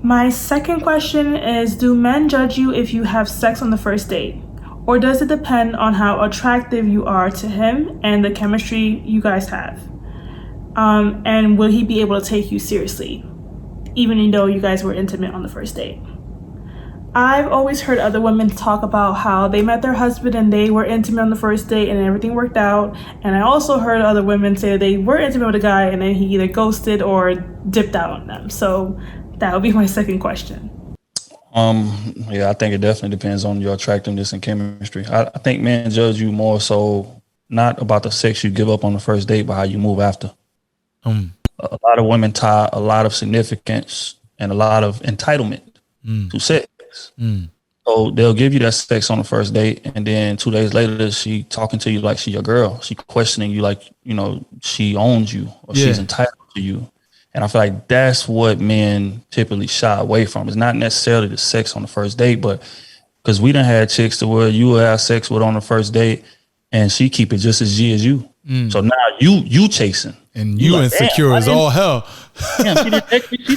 My second question is, do men judge you if you have sex on the first date? Or does it depend on how attractive you are to him and the chemistry you guys have? And will he be able to take you seriously, even though you guys were intimate on the first date? I've always heard other women talk about how they met their husband and they were intimate on the first date and everything worked out. And I also heard other women say that they were intimate with a guy and then he either ghosted or dipped out on them. So that would be my second question. Yeah, I think it definitely depends on your attractiveness and chemistry. I think men judge you more so not about the sex you give up on the first date, but how you move after. A lot of women tie a lot of significance and a lot of entitlement to sex. So they'll give you that sex on the first date, and then 2 days later, she talking to you like she your girl. She questioning you like, she owns you or she's entitled to you. And I feel like that's what men typically shy away from. It's not necessarily the sex on the first date, but because we done had chicks to where you will have sex with on the first date and she keep it just as G as you. So now you chasing. And you like, insecure as all hell. Damn,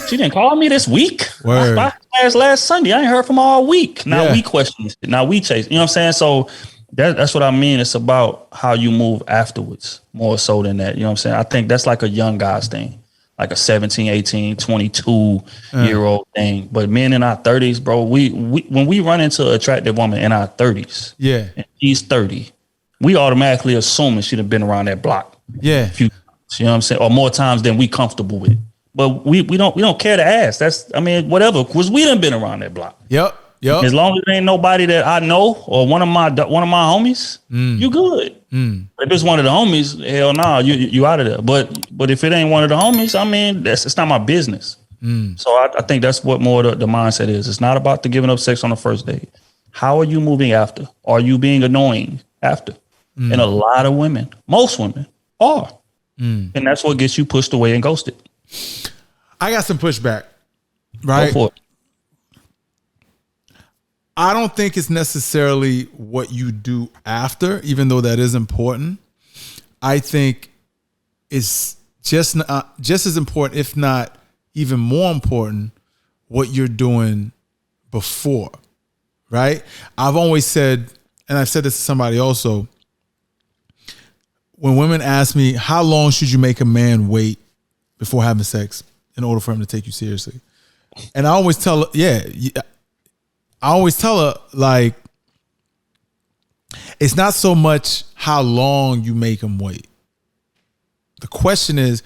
she didn't call me this week. Last Sunday. I ain't heard from her all week. Now we question it. Now we chase. You know what I'm saying? So that's what I mean. It's about how you move afterwards more so than that. You know what I'm saying? I think that's like a young guy's thing. Like a 17, 18, 22-year-old thing. But men in our 30s, bro, we when we run into an attractive woman in our 30s, and she's 30, we automatically assume that she'd have been around that block. A few times, you know what I'm saying? Or more times than we comfortable with. But we don't care to ask. Whatever, because we done been around that block. Yep. As long as there ain't nobody that I know or one of my homies, you good. If it's one of the homies, hell nah, you out of there. But if it ain't one of the homies, I mean, it's not my business. So I think that's what more the mindset is. It's not about the giving up sex on the first date. How are you moving after? Are you being annoying after? And a lot of women, most women are. And that's what gets you pushed away and ghosted. I got some pushback, right? Go for it. I don't think it's necessarily what you do after, even though that is important. I think it's just as important, if not even more important, what you're doing before, right? I've always said, and I've said this to somebody also, when women ask me, how long should you make a man wait before having sex in order for him to take you seriously? And I always tell her, like, it's not so much how long you make him wait. The question is,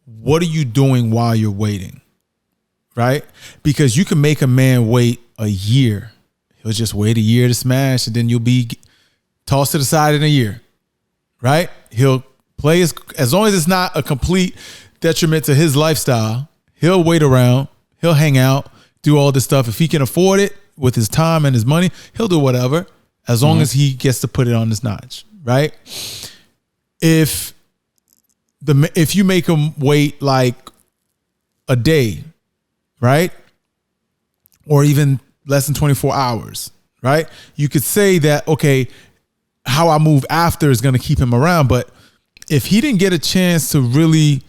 what are you doing while you're waiting? Right? Because you can make a man wait a year. He'll just wait a year to smash, and then you'll be tossed to the side in a year. Right? He'll play as long as it's not a complete detriment to his lifestyle, he'll wait around, he'll hang out, do all this stuff. If he can afford it with his time and his money, he'll do whatever as long as he gets to put it on his notch, right? If you make him wait like a day, right? Or even less than 24 hours, right? You could say that, okay, how I move after is going to keep him around. But if he didn't get a chance to really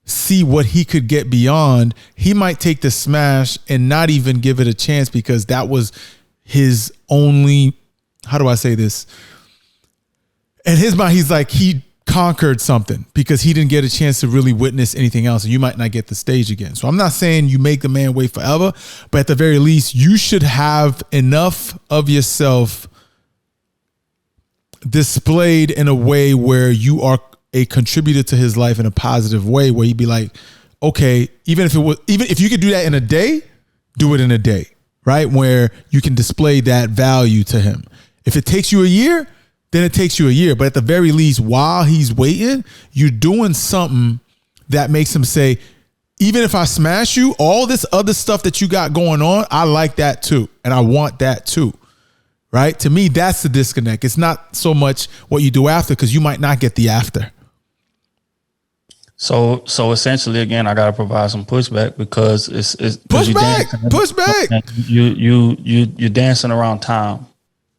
see what he could get beyond, he might take the smash and not even give it a chance because that was his only, how do I say this? In his mind, he's like, he conquered something because he didn't get a chance to really witness anything else. And you might not get the stage again. So I'm not saying you make the man wait forever, but at the very least, you should have enough of yourself displayed in a way where you are a contributor to his life in a positive way, where he'd be like, okay, even if you could do that in a day, do it in a day, right? Where you can display that value to him. If it takes you a year, then it takes you a year. But at the very least, while he's waiting, you're doing something that makes him say, even if I smash you, all this other stuff that you got going on, I like that too. And I want that too. Right? To me, that's the disconnect. It's not so much what you do after, because you might not get the after. So essentially, again, I gotta provide some pushback because it's pushback. You're dancing around time.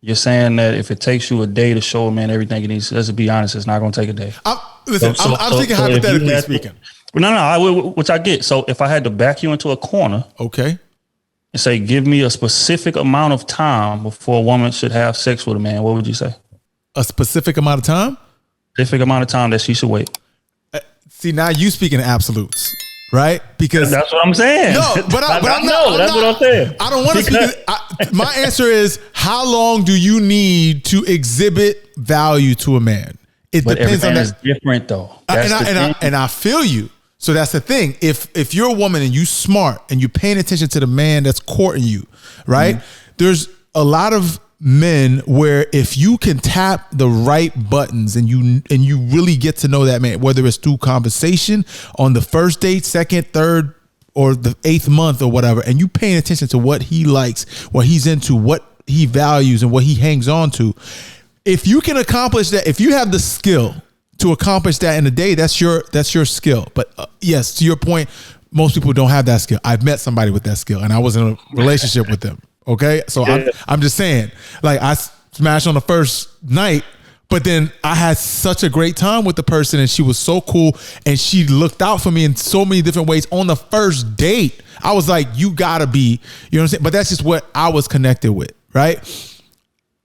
You're saying that if it takes you a day to show a man everything he needs, let's be honest, it's not gonna take a day. I'm thinking hypothetically speaking. which I get. So if I had to back you into a corner, okay, and say, give me a specific amount of time before a woman should have sex with a man, what would you say? A specific amount of time? Specific amount of time that she should wait. See, now you speaking absolutes, right? Because that's what I'm saying. No, but I'm not. That's what I'm saying. I don't want to speak. My answer is, how long do you need to exhibit value to a man? It depends on that. It's different though. And I feel you. So that's the thing. If you're a woman and you smart and you're paying attention to the man that's courting you, right? Mm-hmm. There's a lot of men where if you can tap the right buttons and you really get to know that man, whether it's through conversation on the first date, second, third, or the 8th month or whatever, and you paying attention to what he likes, what he's into, what he values, and what he hangs on to. If you can accomplish that, if you have the skill to accomplish that in a day, that's your skill. But yes, to your point, most people don't have that skill. I've met somebody with that skill, and I was in a relationship with them. Okay, so yeah. I'm just saying, like, I smashed on the first night, but then I had such a great time with the person, and she was so cool, and she looked out for me in so many different ways on the first date. I was like, you gotta be, you know what I'm saying? But that's just what I was connected with, right?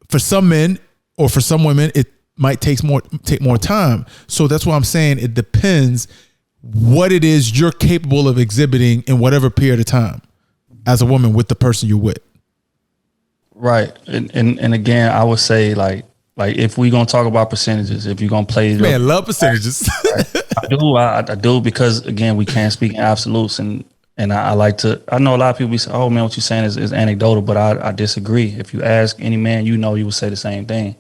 For some men or for some women, it might take more time. So that's why I'm saying it depends what it is you're capable of exhibiting in whatever period of time as a woman with the person you're with. Right. And again, I would say like if we gonna talk about percentages, if you're gonna play, man, love percentages. I do because again, we can't speak in absolutes, and I like to. I know a lot of people say, "Oh man, what you're saying is anecdotal," but I disagree. If you ask any man, you know, he would say the same thing.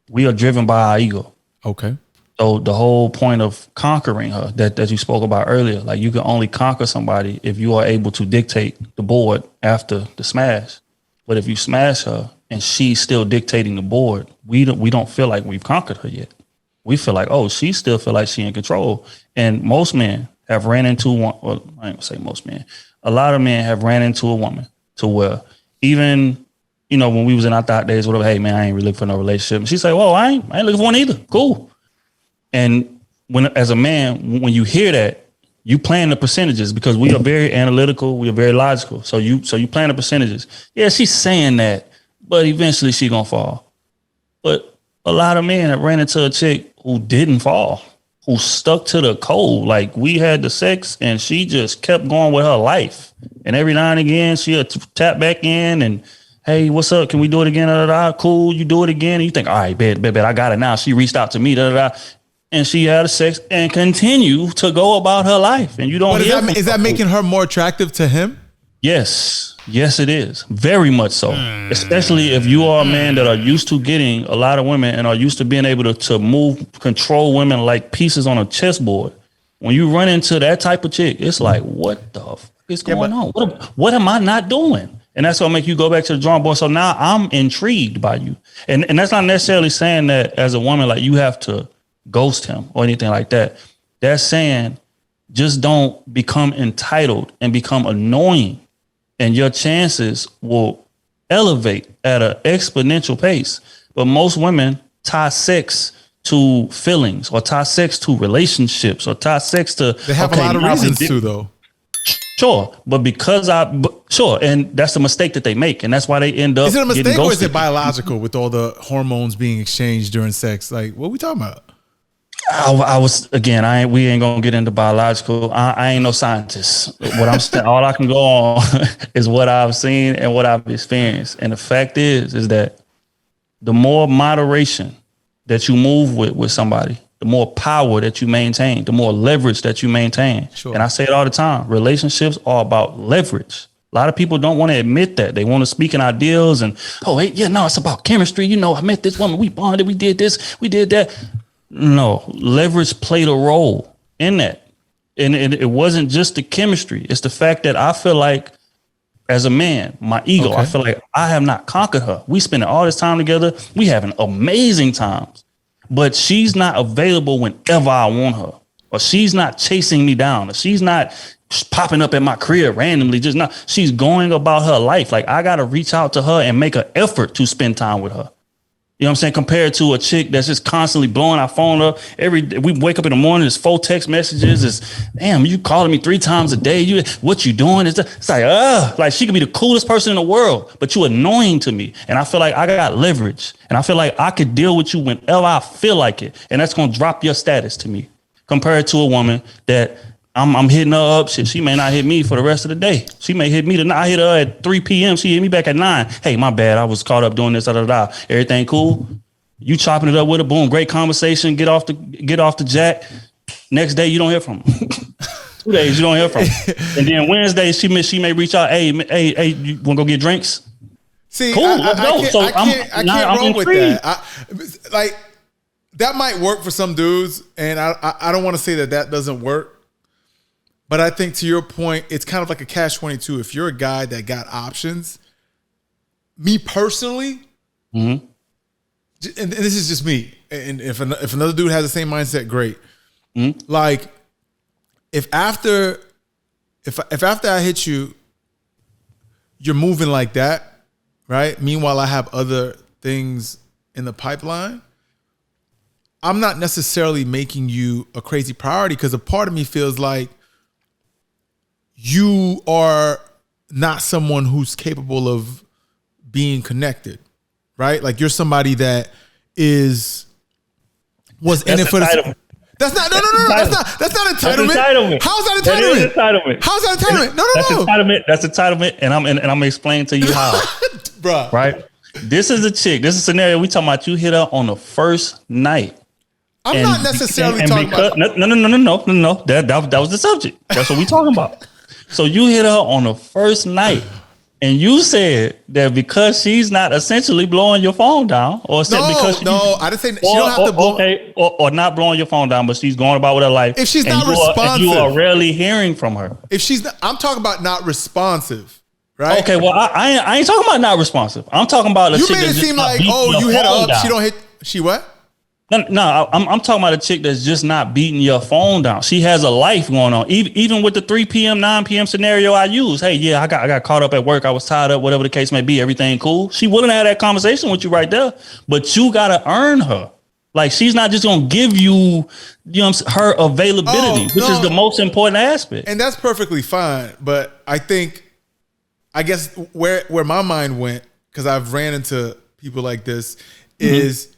We are driven by our ego. Okay. So the whole point of conquering her that you spoke about earlier, like you can only conquer somebody if you are able to dictate the board after the smash. But if you smash her and she's still dictating the board, we don't feel like we've conquered her yet. We feel like, oh, she still feel like she in control. And most men have ran into one, well, I ain't gonna say most men. A lot of men have ran into a woman to where even, you know, when we was in our thought days, whatever, hey man, I ain't really looking for no relationship. And she say, well, I ain't looking for one either. Cool. And when, as a man, when you hear that, you plan the percentages because we are very analytical. We are very logical. So you plan the percentages. Yeah, she's saying that, but eventually she gonna fall. But a lot of men have ran into a chick who didn't fall, who stuck to the code. Like we had the sex and she just kept going with her life. And every now and again, she'll tap back in and, hey, what's up? Can we do it again? Da, da, da. Cool. You do it again. And you think, all right, bet, I got it now. She reached out to me. Da, da, da. And she had sex and continue to go about her life. And you don't. But is that making her more attractive to him? Yes, it is. Very much so. Especially if you are a man that are used to getting a lot of women and are used to being able to control women like pieces on a chessboard. When you run into that type of chick, it's like, what the fuck is going on? What am I not doing? And that's gonna make you go back to the drawing board. So now I'm intrigued by you. And that's not necessarily saying that as a woman, like you have to ghost him or anything like that. That's saying just don't become entitled and become annoying, and your chances will elevate at an exponential pace. But most women tie sex to feelings or tie sex to relationships or tie sex to. They have a lot of reasons to though. Sure, but and that's the mistake that they make, and that's why they end up. Is it a mistake or is it biological with all the hormones being exchanged during sex? Like, what are we talking about? I was again. We ain't gonna get into biological. I ain't no scientist. What I'm saying, all I can go on is what I've seen and what I've experienced. And the fact is that the more moderation that you move with somebody, the more power that you maintain, the more leverage that you maintain. Sure. And I say it all the time: relationships are about leverage. A lot of people don't want to admit that. They want to speak in ideals and it's about chemistry. You know, I met this woman, we bonded, we did this, we did that. No, leverage played a role in that. And it wasn't just the chemistry. It's the fact that I feel like as a man, my ego, I feel like I have not conquered her. We spending all this time together. We having amazing times, but she's not available whenever I want her, or she's not chasing me down, or she's not popping up at my crib randomly. She's going about her life. Like I got to reach out to her and make an effort to spend time with her. You know what I'm saying? Compared to a chick that's just constantly blowing our phone up we wake up in the morning, there's 4 text messages. It's damn, you calling me 3 times a day. What you doing? It's like she could be the coolest person in the world, but you annoying to me. And I feel like I got leverage, and I feel like I could deal with you whenever I feel like it, and that's gonna drop your status to me. Compared to a woman that I'm hitting her up. Shit, she may not hit me for the rest of the day. She may hit me tonight. I hit her at 3 p.m. She hit me back at 9. Hey, my bad. I was caught up doing this. Everything cool? You chopping it up with her. Boom. Great conversation. Get off the jack. Next day, you don't hear from her. 2 days, you don't hear from her. And then Wednesday, she may reach out. Hey, you want to go get drinks? See, cool. I can't roll with that. That might work for some dudes, and I don't want to say that doesn't work. But I think to your point, it's kind of like a catch-22. If you're a guy that got options, me personally, and this is just me, and if another dude has the same mindset, great. Like, if after I hit you, you're moving like that, right? Meanwhile, I have other things in the pipeline. I'm not necessarily making you a crazy priority, because a part of me feels like you are not someone who's capable of being connected, right? Like, you're somebody that was in it for the. That's not That's not entitlement. How's that entitlement? How's that entitlement? No. That's entitlement, and I'm gonna explain to you how, bruh. Right? This is a chick. This is a scenario we talking about. You hit her on the first night. I'm not necessarily talking about. No. That was the subject. That's what we talking about. So you hit her on the first night, and you said that because she's not essentially blowing your phone down, I didn't say she don't have to blow. Okay, or not blowing your phone down, but she's going about with her life. If she's not responsive, you are rarely hearing from her. If she's not, I'm talking about not responsive, right? Okay, well I ain't talking about not responsive. I'm talking about you made it seem like you hit her up, down. She don't hit. She what? No, I'm talking about a chick that's just not beating your phone down. She has a life going on. Even with the 3 p.m., 9 p.m. scenario I use. Hey, yeah, I got caught up at work. I was tied up, whatever the case may be. Everything cool. She wouldn't have that conversation with you right there. But you got to earn her. Like, she's not just going to give you, her availability, which is the most important aspect. And that's perfectly fine. But I guess where my mind went, because I've ran into people like this, is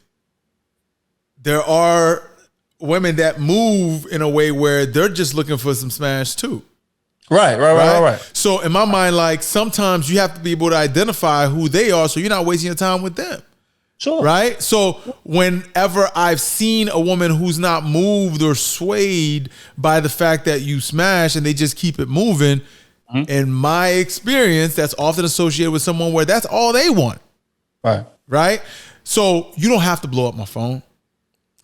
there are women that move in a way where they're just looking for some smash too. Right. So in my mind, like, sometimes you have to be able to identify who they are, so you're not wasting your time with them. Sure. Right? So whenever I've seen a woman who's not moved or swayed by the fact that you smash and they just keep it moving, in my experience, that's often associated with someone where that's all they want. Right? So you don't have to blow up my phone.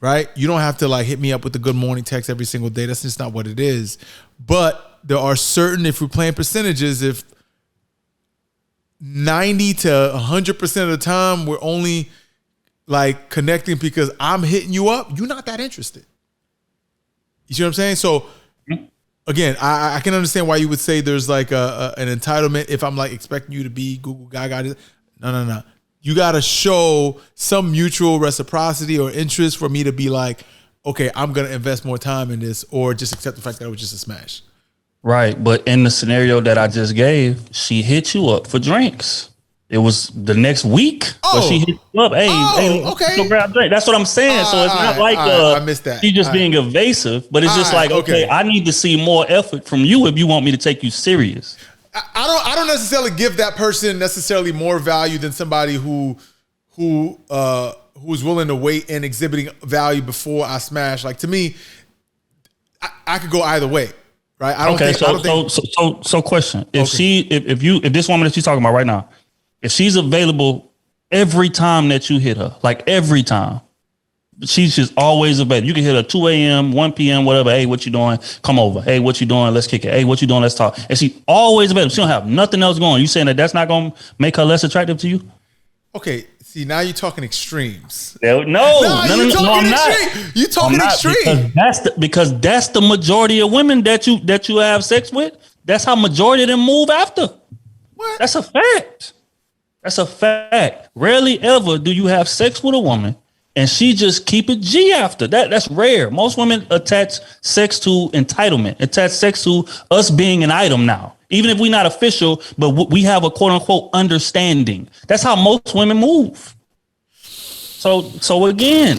Right? You don't have to like hit me up with the good morning text every single day. That's just not what it is. But there are certain, if we're playing percentages, if 90 to 100% of the time we're only like connecting because I'm hitting you up, you're not that interested. You see what I'm saying? So again, I can understand why you would say there's like an entitlement if I'm like expecting you to be Google Gaga. No. You got to show some mutual reciprocity or interest for me to be like, okay, I'm going to invest more time in this, or just accept the fact that it was just a smash. Right. But in the scenario that I just gave, she hit you up for drinks. It was the next week. But she hit you up. Hey, okay. Go grab a drink. That's what I'm saying. So it's not like I missed that. She's just being evasive, but it's just like, okay, I need to see more effort from you if you want me to take you serious. I don't necessarily give that person necessarily more value than somebody who's willing to wait and exhibiting value before I smash. Like, to me, I could go either way, right? So question: if this woman that she's talking about right now, if she's available every time that you hit her, like every time, she's just always available. You can hit her 2 a.m., 1 p.m., whatever. Hey, what you doing? Come over. Hey, what you doing? Let's kick it. Hey, what you doing? Let's talk. And she's always available. She don't have nothing else going. You saying that that's not going to make her less attractive to you? Okay. See, now you're talking extremes. No, I'm not. You're talking extreme. Because that's the majority of women that you have sex with. That's how majority of them move after. What? That's a fact. That's a fact. Rarely ever do you have sex with a woman and she just keep it G after that. That's rare. Most women attach sex to entitlement, attach sex to us being an item now, even if we're not official, but we have a quote unquote understanding. That's how most women move. So again,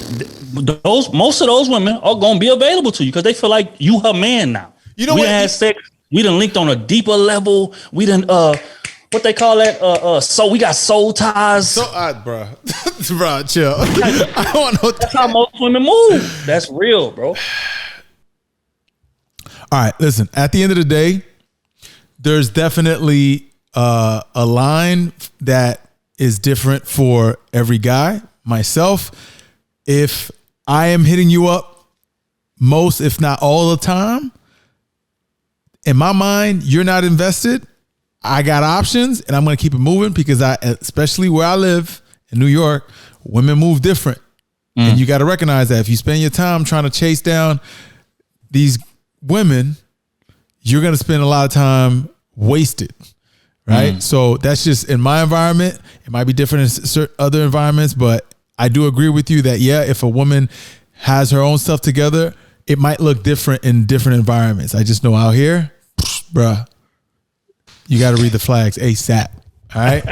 most of those women are going to be available to you because they feel like you her man now. You know, we done had sex. We done linked on a deeper level. We done what they call that? So we got soul ties. So, bro, chill. I don't know. That's how most women move. That's real, bro. All right, listen. At the end of the day, there's definitely a line that is different for every guy. Myself, if I am hitting you up most, if not all the time, in my mind, you're not invested. I got options and I'm going to keep it moving because especially where I live in New York, women move different. And you got to recognize that if you spend your time trying to chase down these women, you're going to spend a lot of time wasted. Right. So that's just in my environment. It might be different in certain other environments, but I do agree with you that, yeah, if a woman has her own stuff together, it might look different in different environments. I just know out here, bruh, you got to read the flags ASAP. All right.